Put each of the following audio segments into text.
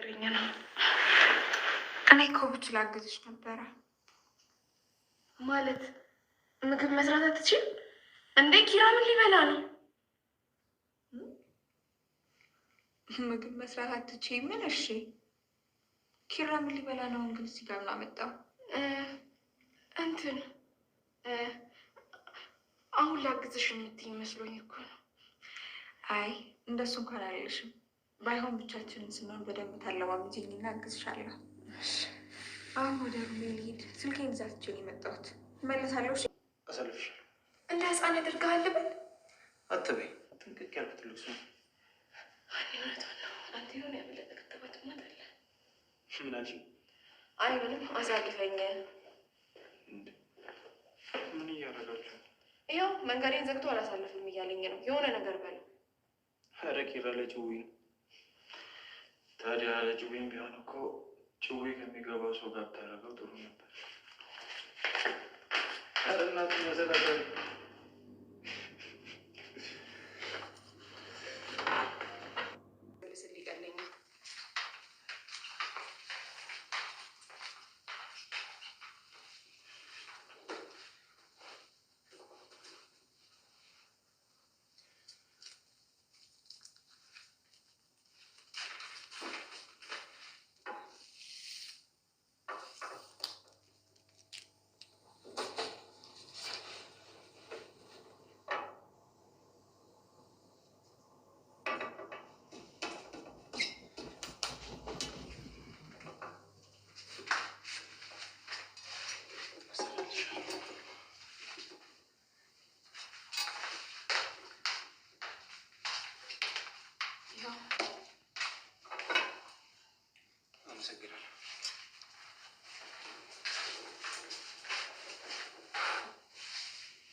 እያስቸገረኝ ነው። እኔ እኮ ብችል ላግዝሽ ነበረ። ማለት ምግብ መስራት አትችይም እንዴ? ኪራ ምን ሊበላ ነው? ምግብ መስራት አትችይም? ምን? እሺ ኪራ ምን ሊበላ ነው? እንግዲህ እዚህ ጋር ላመጣው እንትን አሁን ላግዝሽ የምትይኝ መስሎኝ እኮ ነው። አይ እንደሱ እንኳን አልልሽም። ባይሆን ብቻችንን ስንሆን በደንብ ታለማምጂኝና አግዝሻለሁ። አሁን ወደ ሩሜ ልሂድ። ስልኬን ይዛትችን የመጣሁት እመለሳለሁ። አሳልፍሻለሁ። እንደ ህፃን ያደርግሃል ብል አትበይ። ጥንቅቅ ያልኩት ልብስ ነው። እውነቷን ነው። አንተ የሆነ ያበለጠ ክትባት ማታለ። ምን አልሽ? አይ ምንም። አሳልፈኝ። ምን እያደረጋችሁ? ያው መንገዴን ዘግቶ አላሳልፍም እያለኝ ነው። የሆነ ነገር በለው። ኧረ ኪራ ለጭዊ ነው። ታዲያ ለጭዊም ቢሆን እኮ ጭዊ ከሚገባው ሰው ጋር ብታደርገው ጥሩ ነበር። ኧረ እናቱ መሰላሰል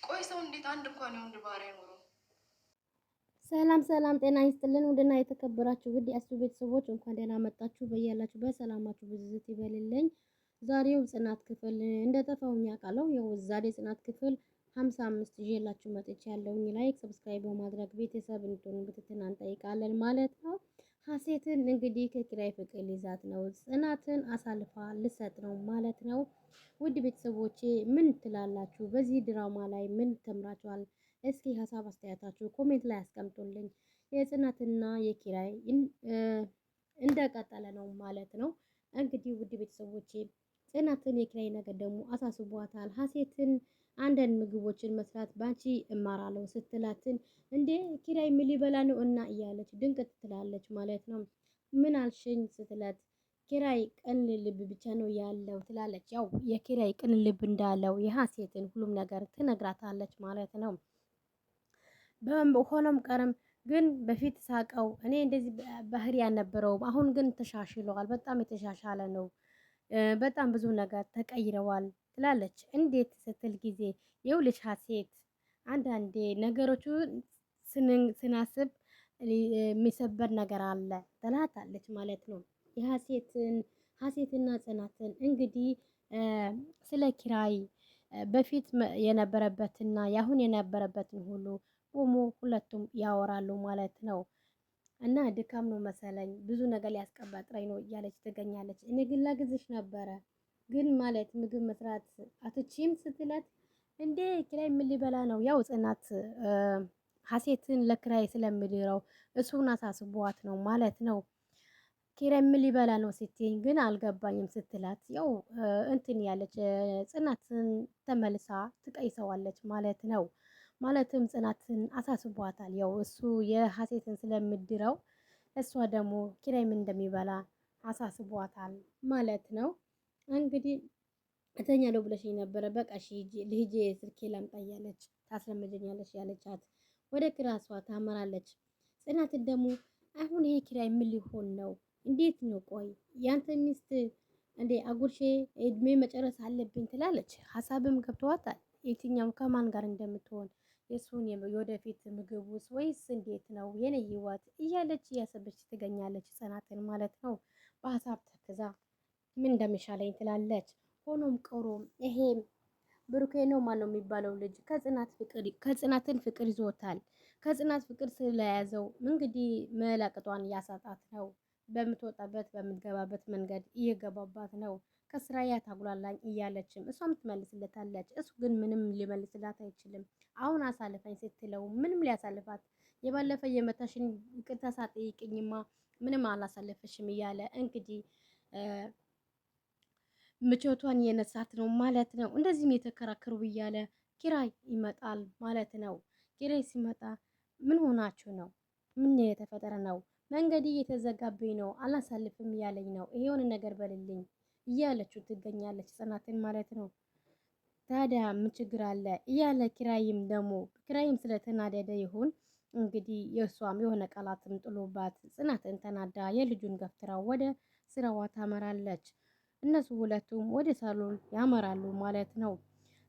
ቆይ ሰው እንዴት አንድ እንኳን የወንድ ባህሪ አይኖረው? ሰላም ሰላም፣ ጤና ይስጥልን ውድና የተከበራችሁ ውድ የእሱ ቤተሰቦች እንኳን ደህና መጣችሁ። በያላችሁ በሰላማችሁ ብዝት ይበልልኝ። ዛሬው ጽናት ክፍል እንደጠፋውኝ አውቃለሁ። ያው ዛሬ ጽናት ክፍል 55 ይዤላችሁ መጥቻለሁኝ። ላይክ ሰብስክራይብ በማድረግ ቤተሰብ እንድትሆኑ በትህትና እንጠይቃለን ማለት ነው። ሀሴትን እንግዲህ ከኪራይ ፍቅር ሊይዛት ነው። ጽናትን አሳልፋ ልሰጥ ነው ማለት ነው። ውድ ቤተሰቦቼ ምን ትላላችሁ? በዚህ ድራማ ላይ ምን ተምራችኋል? እስኪ ሀሳብ አስተያየታችሁ ኮሜንት ላይ አስቀምጡልኝ። የጽናትና የኪራይ እንደቀጠለ ነው ማለት ነው። እንግዲህ ውድ ቤተሰቦቼ ጽናትን የኪራይ ነገር ደግሞ አሳስቧታል። ሀሴትን አንዳንድ ምግቦችን መስራት ባንቺ እማራለሁ ስትላትን እንዴ ኪራይ ምን ሊበላ ነው እና እያለች ድንቅት ትላለች ማለት ነው። ምን አልሽኝ ስትላት ኪራይ ቅን ልብ ብቻ ነው ያለው ትላለች። ያው የኪራይ ቅን ልብ እንዳለው የሀሴትን ሁሉም ነገር ትነግራታለች ማለት ነው። ሆኖም ቀረም ግን በፊት ሳቀው እኔ እንደዚህ ባህሪ ያልነበረውም አሁን ግን ተሻሽለዋል። በጣም የተሻሻለ ነው። በጣም ብዙ ነገር ተቀይረዋል ትላለች። እንዴት ስትል ጊዜ የውልሽ ሀሴት አንዳንዴ ነገሮቹ ስናስብ የሚሰበር ነገር አለ ትላታለች ማለት ነው። ሀሴትና ጽናትን እንግዲህ ስለ ኪራይ በፊት የነበረበትና ያሁን የነበረበትን ሁሉ ቆሞ ሁለቱም ያወራሉ ማለት ነው። እና ድካም ነው መሰለኝ ብዙ ነገር ሊያስቀባጥረኝ ነው እያለች ትገኛለች። እኔ ግን ላግዝሽ ነበረ ግን ማለት ምግብ መስራት አትችይም ስትላት እንዴ ኪራይ ምን ሊበላ ነው? ያው ጽናት ሀሴትን ለኪራይ ስለምድረው እሱን አሳስቧት ነው ማለት ነው። ኪራይ ምን ሊበላ ነው ስትይኝ ግን አልገባኝም ስትላት ያው እንትን ያለች ጽናትን ተመልሳ ትቀይሰዋለች ማለት ነው። ማለትም ጽናትን አሳስቧታል። ያው እሱ የሀሴትን ስለምድረው እሷ ደግሞ ኪራይ ምን እንደሚበላ አሳስቧታል ማለት ነው። እንግዲህ እተኛለሁ ብለሽኝ ነበረ በቃ እሺ ልሂጄ ስልኬ ላምጣ እያለች ታስለምደኛለች ያለቻት ወደ ክላሷ ታመራለች። ጽናትን ደግሞ አሁን ይሄ ኪራይ ምን ሊሆን ነው? እንዴት ነው? ቆይ ያንተ ሚስት እንዴ አጉርሼ እድሜ መጨረስ አለብኝ ትላለች። ሀሳብም ገብተዋታል የትኛው ከማን ጋር እንደምትሆን የሱን የወደፊት ምግብ ውስጥ ወይስ እንዴት ነው የኔ ህይወት እያለች እያሰበች ትገኛለች። ጽናትን ማለት ነው። በሀሳብ ተክዛ ምን እንደሚሻለኝ ትላለች። ሆኖም ቀሮም ይሄ ብሩኬ ነው ማን ነው የሚባለው ልጅ ከጽናትን ፍቅር ይዞታል። ከጽናት ፍቅር ስለያዘው እንግዲህ መላቅጧን እያሳጣት ነው። በምትወጣበት በምትገባበት መንገድ እየገባባት ነው። ከስራ ያታጉላላኝ እያለችም እሷም ትመልስለታለች። እሱ ግን ምንም ሊመልስላት አይችልም። አሁን አሳልፈኝ ስትለው ምንም ሊያሳልፋት የባለፈ የመታሽን ይቅርታ ሳትጠይቅኝማ ምንም አላሳለፈሽም እያለ እንግዲህ ምቾቷን የነሳት ነው ማለት ነው። እንደዚህም የተከራከሩ እያለ ኪራይ ይመጣል ማለት ነው። ኪራይ ሲመጣ ምን ሆናችሁ ነው? ምን የተፈጠረ ነው? መንገድ እየተዘጋብኝ ነው፣ አላሳልፍም እያለኝ ነው፣ የሆነ ነገር በልልኝ እያለችው ትገኛለች ጽናትን ማለት ነው። ታዲያ ምን ችግር አለ እያለ ኪራይም ስለተናደደ ይሁን እንግዲህ የእሷም የሆነ ቃላትም ጥሎባት ጽናትን ተናዳ የልጁን ገፍትራ ወደ ስራዋ ታመራለች። እነሱ ሁለቱም ወደ ሳሎን ያመራሉ ማለት ነው።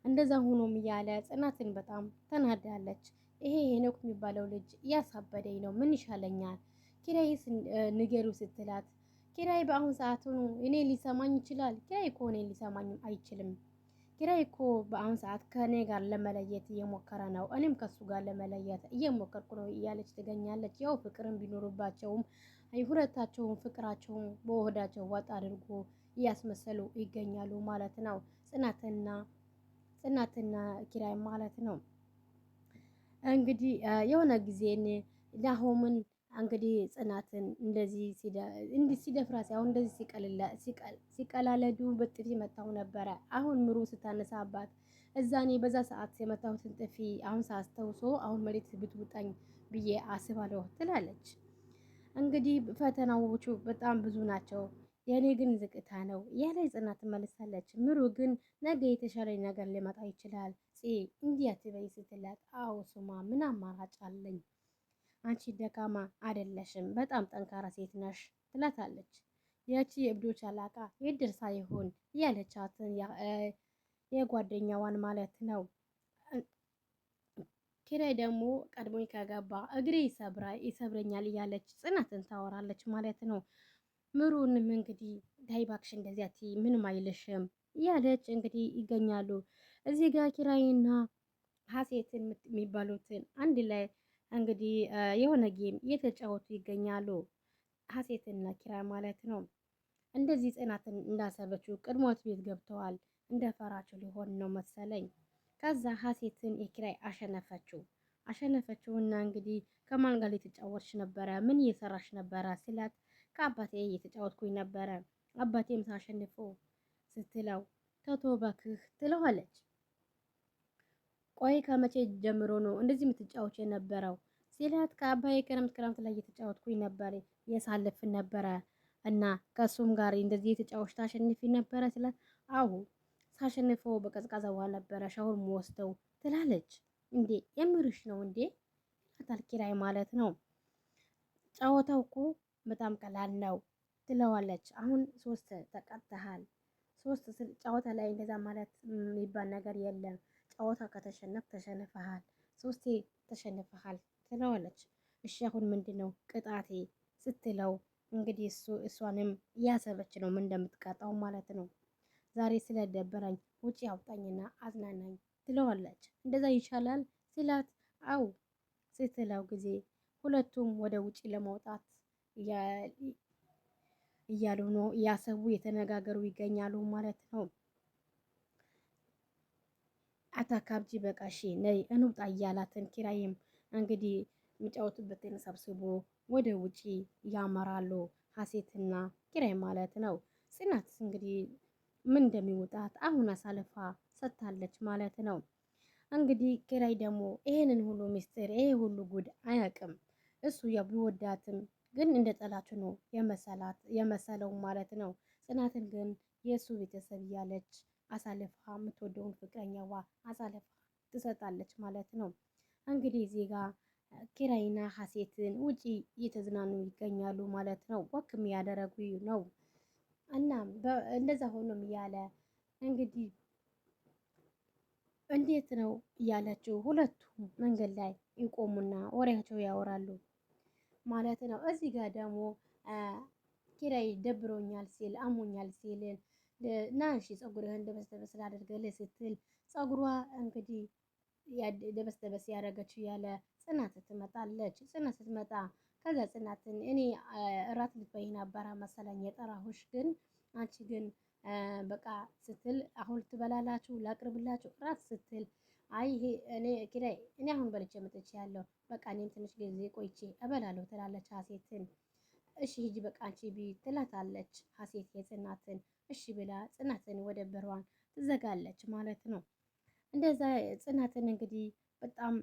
እንደዛ ሆኖም እያለ ጽናትን በጣም ተናዳለች። ይሄ ሄኖክ የሚባለው ልጅ እያሳበደኝ ነው፣ ምን ይሻለኛል? ኪራይስ ንገሪው ስትላት ኪራይ በአሁን ሰዓት እኔ ሊሰማኝ ይችላል? ኪራይ እኮ እኔ ሊሰማኝ አይችልም። ኪራይ እኮ በአሁን ሰዓት ከእኔ ጋር ለመለየት እየሞከረ ነው፣ እኔም ከሱ ጋር ለመለየት እየሞከርኩ ነው እያለች ትገኛለች። ያው ፍቅርን ቢኖርባቸውም ሁለታቸውም ፍቅራቸውን በወዳቸው ዋጥ አድርጎ እያስመሰሉ ይገኛሉ ማለት ነው። ጽናትና ኪራይ ማለት ነው። እንግዲህ የሆነ ጊዜን ናሆምን እንግዲህ ጽናትን እንደዚህ ሲደፍራ ሳይሆን እንደዚህ ሲቀላለዱ በጥፊ መታው ነበረ። አሁን ምሩ ስታነሳባት እዛኔ በዛ ሰዓት የመታሁትን ጥፊ አሁን ሳስታውሶ አሁን መሬት ብትውጠኝ ብዬ አስባለሁ ትላለች። እንግዲህ ፈተናዎቹ በጣም ብዙ ናቸው፣ የእኔ ግን ዝቅታ ነው ያለ ጽናት መልሳለች። ምሩ ግን ነገ የተሻለ ነገር ሊመጣ ይችላል እንዲህ አትበይ ስትላት፣ አዎ ሱማ ምን አማራጭ አለኝ? አንቺ ደካማ አይደለሽም፣ በጣም ጠንካራ ሴት ነሽ ትላታለች። ያቺ የእብዶች አላቃ የት ደርሳ ይሆን እያለቻትን የጓደኛዋን ማለት ነው። ኪራይ ደግሞ ቀድሞኝ ከገባ እግሬ ይሰብረኛል እያለች ጽናትን ታወራለች ማለት ነው። ምሩንም እንግዲህ ተይ እባክሽ እንደዚህ አትይ ምንም አይልሽም እያለች እንግዲህ ይገኛሉ። እዚህ ጋር ኪራይና ሀሴትን የሚባሉትን አንድ ላይ እንግዲህ የሆነ ጌም እየተጫወቱ ይገኛሉ። ሀሴትና ኪራይ ማለት ነው። እንደዚህ ጽናትን እንዳሰበችው ቅድሞት ቤት ገብተዋል። እንደፈራችሁ ሊሆን ነው መሰለኝ። ከዛ ሀሴትን የኪራይ አሸነፈችውና እንግዲህ ከማን ጋር የተጫወትሽ ነበረ? ምን እየሰራሽ ነበረ? ስላት ከአባቴ እየተጫወትኩኝ ነበረ አባቴም ሳሸንፎ ስትለው ተቶ እባክህ ትለዋለች። ቆይ ከመቼ ጀምሮ ነው እንደዚህ የምትጫወች የነበረው ሲላት ከአባዬ ክረምት ላይ እየተጫወትኩኝ ነበር የሳልፍን ነበረ እና ከሱም ጋር እንደዚህ የተጫወች ታሸንፊ ነበረ ስላት አዎ ሳሸንፈው በቀዝቃዛ ውሃ ነበረ ሻወር ወስደው ትላለች። እንዴ የምርሽ ነው እንዴ ይላታል ኪራይ ማለት ነው። ጨዋታው እኮ በጣም ቀላል ነው ትለዋለች። አሁን 3 ተቀጥተሃል፣ 3 ጨዋታ ላይ እንደዛ ማለት የሚባል ነገር የለም። ጨዋታ ከተሸነፍ ተሸንፈሃል፣ 3 ተሸንፈሃል ትለዋለች። እሺ አሁን ምንድነው ቅጣቴ ስትለው እንግዲህ እሷንም እያሰበች ነው ምን እንደምትቀጣው ማለት ነው። ዛሬ ስለደበረኝ ውጪ አውጣኝና አዝናናኝ ትለዋለች። እንደዛ ይቻላል ሲላት አው ስትለው ጊዜ ሁለቱም ወደ ውጪ ለመውጣት እያሉ ነው እያሰቡ የተነጋገሩ ይገኛሉ ማለት ነው። አታካብጂ በቃ እሺ ነይ እንውጣ እያላትን ኪራይም እንግዲህ የሚጫወቱበትን ሰብስቦ ወደ ውጪ ያመራሉ። ሀሴትና ኪራይ ማለት ነው። ጽናት እንግዲህ ምን እንደሚወጣት አሁን አሳልፋ ሰጥታለች ማለት ነው። እንግዲህ ኪራይ ደግሞ ይሄንን ሁሉ ሚስጥር ይሄ ሁሉ ጉድ አያውቅም። እሱ ያው ቢወዳትም ግን እንደ ጠላቱ ነው የመሰለው ማለት ነው። ጽናትን ግን የእሱ ቤተሰብ እያለች አሳልፋ የምትወደውን ፍቅረኛዋ አሳልፋ ትሰጣለች ማለት ነው። እንግዲህ እዚህ ጋር ኪራይና ሀሴትን ውጪ እየተዝናኑ ይገኛሉ ማለት ነው። ወክም ያደረጉ ነው እና እንደዛ ሆኖም እያለ እንግዲህ እንዴት ነው እያለችው ሁለቱም መንገድ ላይ ይቆሙና ወሬያቸው ያወራሉ ማለት ነው። እዚህ ጋር ደግሞ ኪራይ ደብሮኛል ሲል አሞኛል ሲል ና እሺ ፀጉርህን ደበስ ላደርግልህ ስትል ፀጉሯ እንግዲህ ደበስ ያደረገችው ያለ ጽናት ትመጣለች። ጽናት ስትመጣ ከዛ ጽናትን እኔ እራት ልትበይ ነበረ መሰለኝ የጠራሁሽ፣ ግን አንቺ ግን በቃ ስትል አሁን ትበላላችሁ ላቅርብላችሁ እራት ስትል አይ ይሄ እኔ አሁን በልቼ መጥቼ ያለው በቃ እኔም ትንሽ ጊዜ ቆይቼ እበላለሁ ትላለች ሀሴትን። እሺ ሂጂ በቃ አንቺ ቢ ትላታለች ሀሴት የጽናትን። እሺ ብላ ጽናትን ወደ በሯን ትዘጋለች ማለት ነው። እንደዛ ጽናትን እንግዲህ በጣም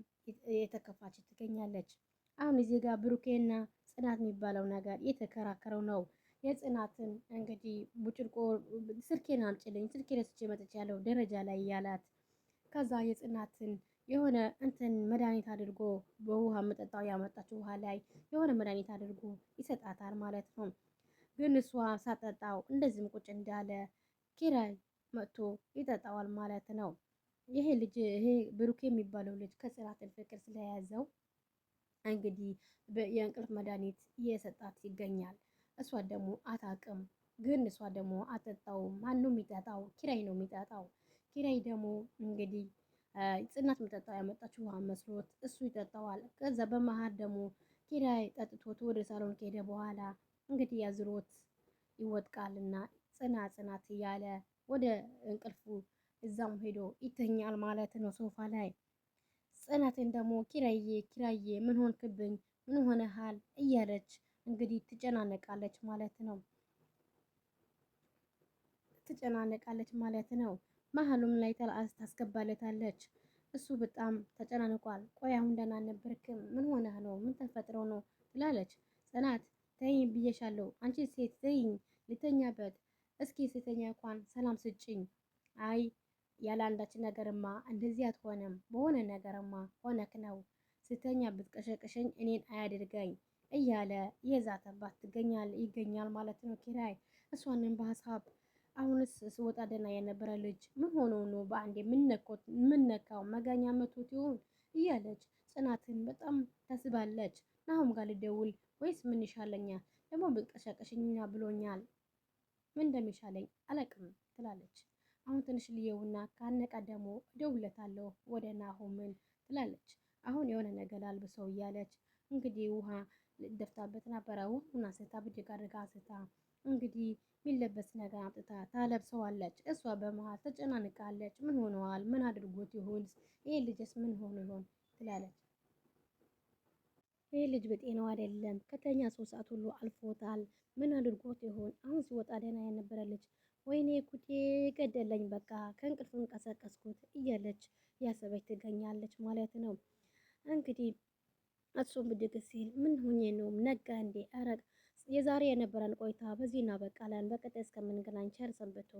የተከፋች ትገኛለች። አሁን እዚህ ጋር ብሩኬና ጽናት የሚባለው ነገር የተከራከረው ነው። የጽናትን እንግዲህ ቡጭልቆ ስልኬን አምጪልኝ ስልኬ ረስቼ መጥቻለሁ ደረጃ ላይ እያላት ከዛ የጽናትን የሆነ እንትን መድኃኒት አድርጎ በውሃ መጠጣው ያመጣችው ውሃ ላይ የሆነ መድኃኒት አድርጎ ይሰጣታል ማለት ነው። ግን እሷ ሳጠጣው እንደዚህም ቁጭ እንዳለ ኪራይ መጥቶ ይጠጣዋል ማለት ነው። ይሄ ብሩክ የሚባለው ልጅ ከጽናትን ፍቅር ስለያዘው እንግዲህ የእንቅልፍ መድኃኒት እየሰጣት ይገኛል። እሷ ደግሞ አታቅም። ግን እሷ ደግሞ አጠጣውም። ማነው የሚጠጣው? ኪራይ ነው የሚጠጣው። ኪራይ ደግሞ እንግዲህ ጽናት መጠጣው ያመጣችው ውሃ መስሎት እሱ ይጠጣዋል። ከዛ በመሀል ደግሞ ኪራይ ጠጥቶት ወደ ሳሎን ከሄደ በኋላ እንግዲህ ያዝሮት ይወድቃልና ጽናት እያለ ወደ እንቅልፉ እዛም ሄዶ ይተኛል ማለት ነው ሶፋ ላይ። ጽናትን ደግሞ ኪራዬ ምን ሆንክብኝ? ምን ሆነሃል? እያለች እንግዲህ ትጨናነቃለች ማለት ነው። መሀሉም ላይ ታስገባለታለች። እሱ በጣም ተጨናንቋል። ቆይ አሁን ደህና አልነበርክም? ምን ሆነህ ነው? ምን ተፈጥሮ ነው? ትላለች ጽናት። ተይኝ ብዬሻለሁ። አንቺ ሴት ተይኝ ልተኛበት። እስኪ ስተኛ እንኳን ሰላም ስጭኝ። አይ ያለ አንዳች ነገርማ እንደዚህ አትሆንም። በሆነ ነገርማ ሆነክ ነው። ስተኛ ብትቀሸቅሸኝ እኔን አያድርገኝ እያለ የዛተባት ይገኛል ማለት ነው ኪራይ። እሷንም በሀሳብ አሁንስ ስወጣ ደህና የነበረ ልጅ ምን ሆኖ ነው በአንዴ ምነካው መጋኛ መቶት ይሆን እያለች ጽናትን በጣም ታስባለች። ናሁም ጋር ልደውል ወይስ ምን ይሻለኛል? ደግሞ ብትቀሸቅሽኝና ብሎኛል። ምን እንደሚሻለኝ አላቅም ትላለች። አሁን ትንሽ ልየውና ካነቃ ደግሞ እደውልለታለሁ ወደ ናሆምን ትላለች። አሁን የሆነ ነገር አልብሰው እያለች እንግዲህ ውሃ ደፍታበት ነበረ። ውሃውን አንስታ ብድግ አድርጋ አንስታ እንግዲህ የሚለበስ ነገር አምጥታ ታለብሰዋለች። እሷ በመሀል ተጨናንቃለች። ምን ሆነዋል? ምን አድርጎት ይሆን? ይሄ ልጅስ ምን ሆኖ ይሆን ትላለች። ይሄ ልጅ በጤናው አይደለም። ከተኛ 3 ሰዓት ሁሉ አልፎታል። ምን አድርጎት ይሆን? አሁን ሲወጣ ደህና የነበረ ልጅ ወይኔ ጉዴ ገደለኝ፣ በቃ ከእንቅልፍ ቀሰቀስኩት እያለች ያሰበች ትገኛለች ማለት ነው። እንግዲህ እሱም ብድግ ሲል ምን ሆኜ ነው ነጋ እንዴ? ኧረ የዛሬ የነበረን ቆይታ በዚህ እናበቃለን። በቀጣይ እስከምንገናኝ ቸር ሰንብቱ።